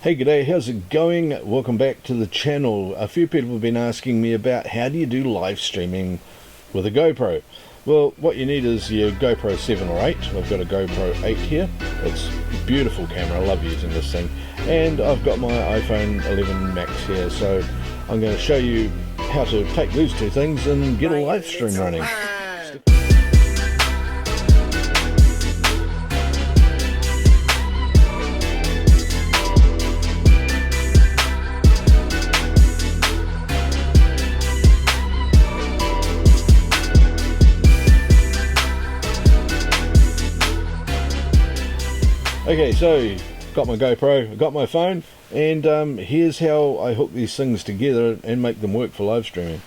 Hey, g'day, how's it going? Welcome back to the channel. A few people have been asking me about how do you do live streaming with a GoPro. Well, what you need is your GoPro 7 or 8. I've got a GoPro 8 here. It's a beautiful camera, I love using this thing. And I've got my iPhone 11 Max here, so I'm going to show you how to take these two things and get a live stream running. Okay, so got my GoPro, got my phone, and here's how I hook these things together and make them work for live streaming.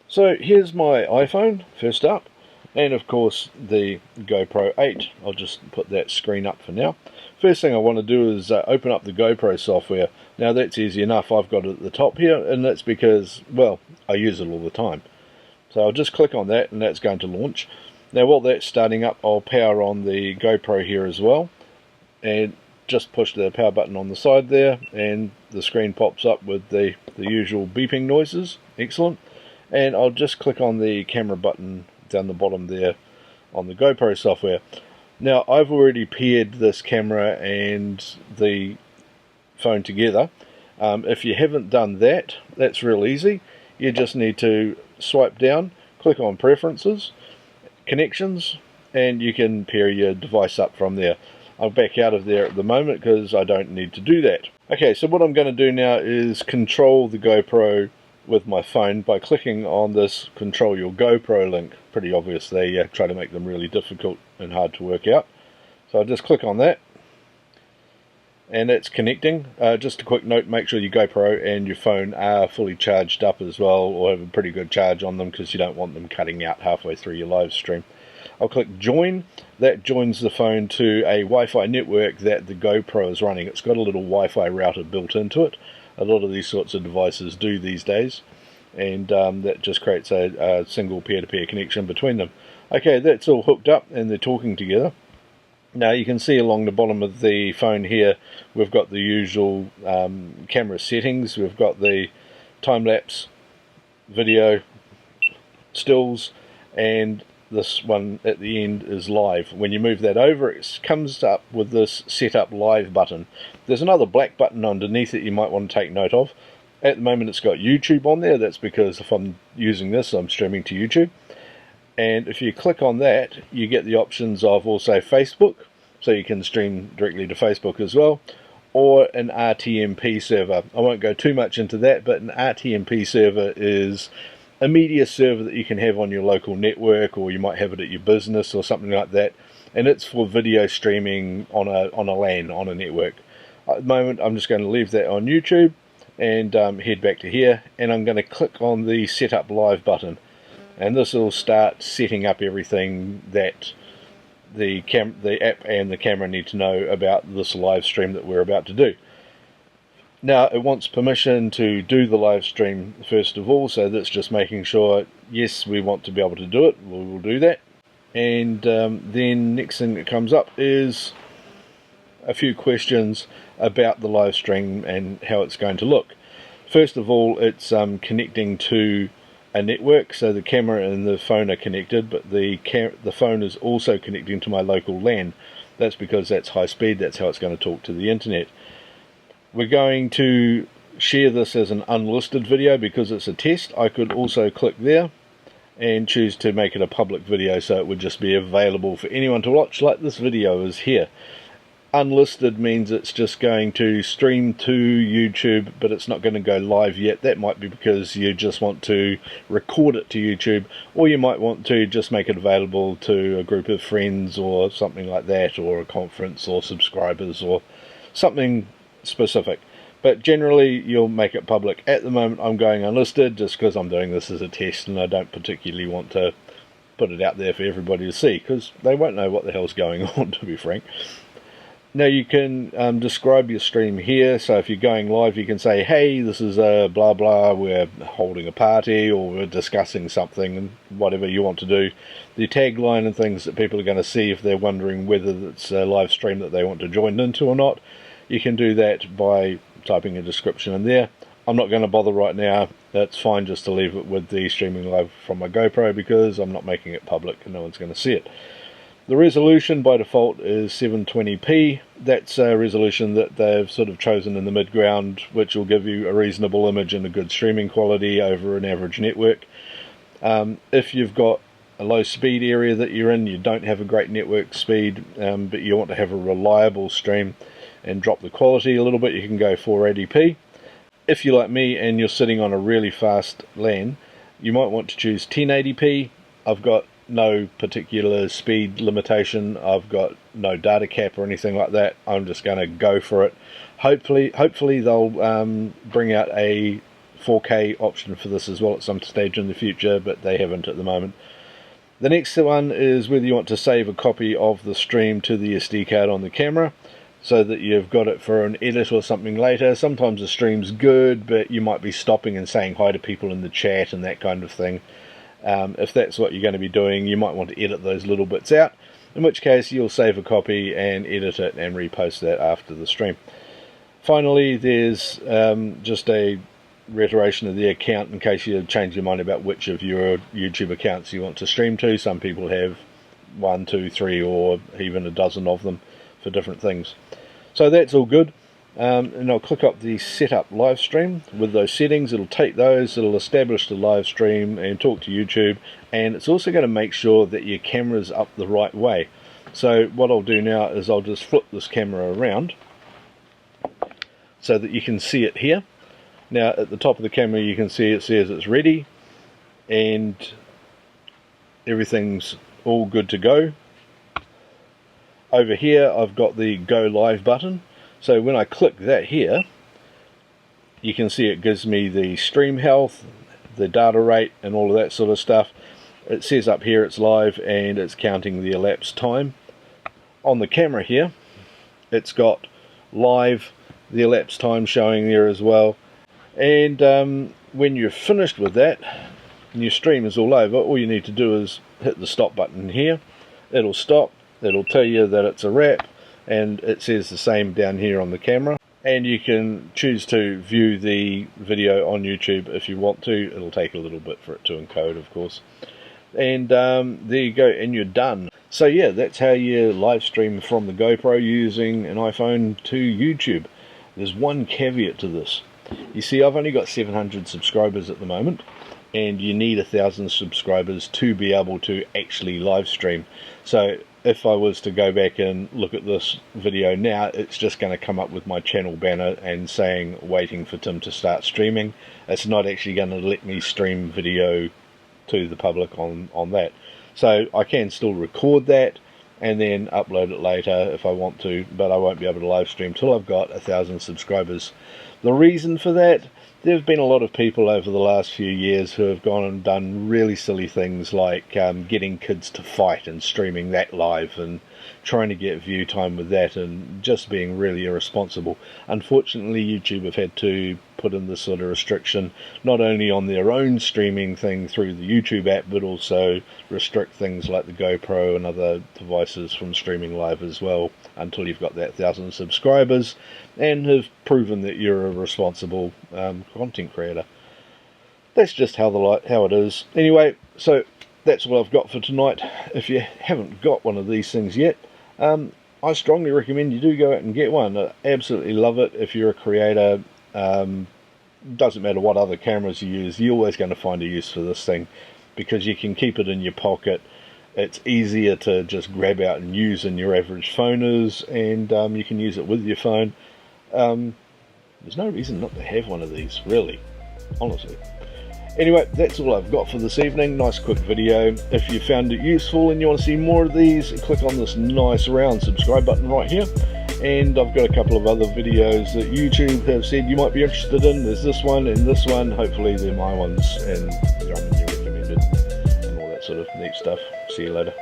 So here's my iPhone first up, and of course the GoPro 8. I'll just put that screen up for now. First thing I want to do is open up the GoPro software. Now that's easy enough, I've got it at the top here, and that's because, well, I use it all the time. So I'll just click on that and that's going to launch. Now while that's starting up, I'll power on the GoPro here as well. And just push the power button on the side there and the screen pops up with the usual beeping noises. Excellent. And I'll just click on the camera button down the bottom there on the GoPro software. Now I've already paired this camera and the phone together. If you haven't done that, that's real easy. You just need to swipe down, click on Preferences, Connections, and you can pair your device up from there. I'll back out of there at the moment because I don't need to do that. Okay, so what I'm going to do now is control the GoPro with my phone by clicking on this Control Your GoPro link. Pretty obvious they try to make them really difficult and hard to work out. So I'll just click on that and it's connecting. Just a quick note, make sure your GoPro and your phone are fully charged up as well, or have a pretty good charge on them, because you don't want them cutting out halfway through your live stream. I'll click join. That joins the phone to a Wi-Fi network that the GoPro is running. It's got a little Wi-Fi router built into it. A lot of these sorts of devices do these days, and that just creates a single peer-to-peer connection between them. Okay, that's all hooked up and they're talking together. Now you can see along the bottom of the phone here we've got the usual camera settings. We've got the time-lapse, video, stills, and this one at the end is live. When you move that over, it comes up with this Setup Live button. There's another black button underneath it you might want to take note of. At the moment it's got YouTube on there. That's because if I'm using this, I'm streaming to YouTube. And if you click on that, you get the options of also Facebook, so you can stream directly to Facebook as well, or an RTMP server. I won't go too much into that, but an RTMP server is a media server that you can have on your local network, or you might have it at your business or something like that, and it's for video streaming on a LAN, on a network. At the moment I'm just going to leave that on YouTube and head back to here, and I'm going to click on the Setup Live button, and this will start setting up everything that the app and the camera need to know about this live stream that we're about to do. Now it wants permission to do the live stream first of all, so that's just making sure, yes, we want to be able to do it. We will do that. And then next thing that comes up is a few questions about the live stream and how it's going to look. First of all, it's connecting to a network, so the camera and the phone are connected, but the phone is also connecting to my local LAN. That's because that's high speed, that's how it's going to talk to the internet. We're going to share this as an unlisted video because it's a test. I could also click there and choose to make it a public video, so it would just be available for anyone to watch, like this video is here. Unlisted means it's just going to stream to YouTube, but it's not going to go live yet. That might be because you just want to record it to YouTube, or you might want to just make it available to a group of friends or something like that, or a conference or subscribers or something specific. But generally you'll make it public. At the moment I'm going unlisted just because I'm doing this as a test, and I don't particularly want to put it out there for everybody to see, because they won't know what the hell's going on, to be frank. Now you can describe your stream here, so if you're going live you can say, hey, this is blah blah, we're holding a party, or we're discussing something, whatever you want to do. The tagline and things that people are going to see if they're wondering whether it's a live stream that they want to join into or not. you can do that by typing a description in there. I'm not going to bother right now. That's fine just to leave it with the streaming live from my GoPro, because I'm not making it public and no one's going to see it. The resolution by default is 720p. That's a resolution that they've sort of chosen in the mid-ground, which will give you a reasonable image and a good streaming quality over an average network. If you've got a low speed area that you're in, you don't have a great network speed, but you want to have a reliable stream and drop the quality a little bit, you can go 480p. If you're like me and you're sitting on a really fast LAN, you might want to choose 1080p. I've got no particular speed limitation, I've got no data cap or anything like that. I'm just going to go for it. Hopefully they'll bring out a 4K option for this as well at some stage in the future, but they haven't at the moment. The next one is whether you want to save a copy of the stream to the SD card on the camera, so that you've got it for an edit or something later. Sometimes the stream's good, but you might be stopping and saying hi to people in the chat and that kind of thing. If that's what you're going to be doing, you might want to edit those little bits out, in which case you'll save a copy and edit it and repost that after the stream. Finally, there's just a reiteration of the account in case you change your mind about which of your YouTube accounts you want to stream to. Some people have 1, 2, 3 or even a dozen of them for different things. So that's all good, and I'll click up the setup live stream. With those settings, it'll take those, it'll establish the live stream and talk to YouTube, and it's also going to make sure that your camera's up the right way. So what I'll do now is I'll just flip this camera around so that you can see it here. Now at the top of the camera you can see it says it's ready and everything's all good to go. Over here I've got the go live button, so when I click that here you can see it gives me the stream health, the data rate and all of that sort of stuff. It says up here it's live and it's counting the elapsed time. On the camera here it's got live, the elapsed time showing there as well, and when you're finished with that and your stream is all over, all you need to do is hit the stop button here. It'll stop. It'll tell you that it's a wrap, and it says the same down here on the camera, and you can choose to view the video on YouTube if you want to. It'll take a little bit for it to encode, of course, and there you go, and you're done. So yeah, that's how you live stream from the GoPro using an iPhone to YouTube. There's one caveat to this. You see, I've only got 700 subscribers at the moment, and you need 1,000 subscribers to be able to actually live stream. So if I was to go back and look at this video now, it's just going to come up with my channel banner and saying waiting for Tim to start streaming. It's not actually going to let me stream video to the public on that. So I can still record that and then upload it later if I want to, but I won't be able to live stream till I've got 1,000 subscribers. The reason for that, there have been a lot of people over the last few years who have gone and done really silly things like getting kids to fight and streaming that live and trying to get view time with that and just being really irresponsible. Unfortunately, YouTube have had to put in this sort of restriction, not only on their own streaming thing through the YouTube app, but also restrict things like the GoPro and other devices from streaming live as well until you've got that 1,000 subscribers and have proven that you're a responsible content creator. That's just how it is. Anyway, so that's what I've got for tonight. If you haven't got one of these things yet, I strongly recommend you do go out and get one. I absolutely love it. If you're a creator, doesn't matter what other cameras you use, you're always going to find a use for this thing because you can keep it in your pocket. It's easier to just grab out and use than your average phone is, and you can use it with your phone. There's no reason not to have one of these, really, honestly. Anyway, that's all I've got for this evening. Nice quick video. If you found it useful and you want to see more of these, click on this nice round subscribe button right here. And I've got a couple of other videos that YouTube have said you might be interested in. There's this one and this one. Hopefully they're my ones and they're recommended and all that sort of neat stuff. See you later.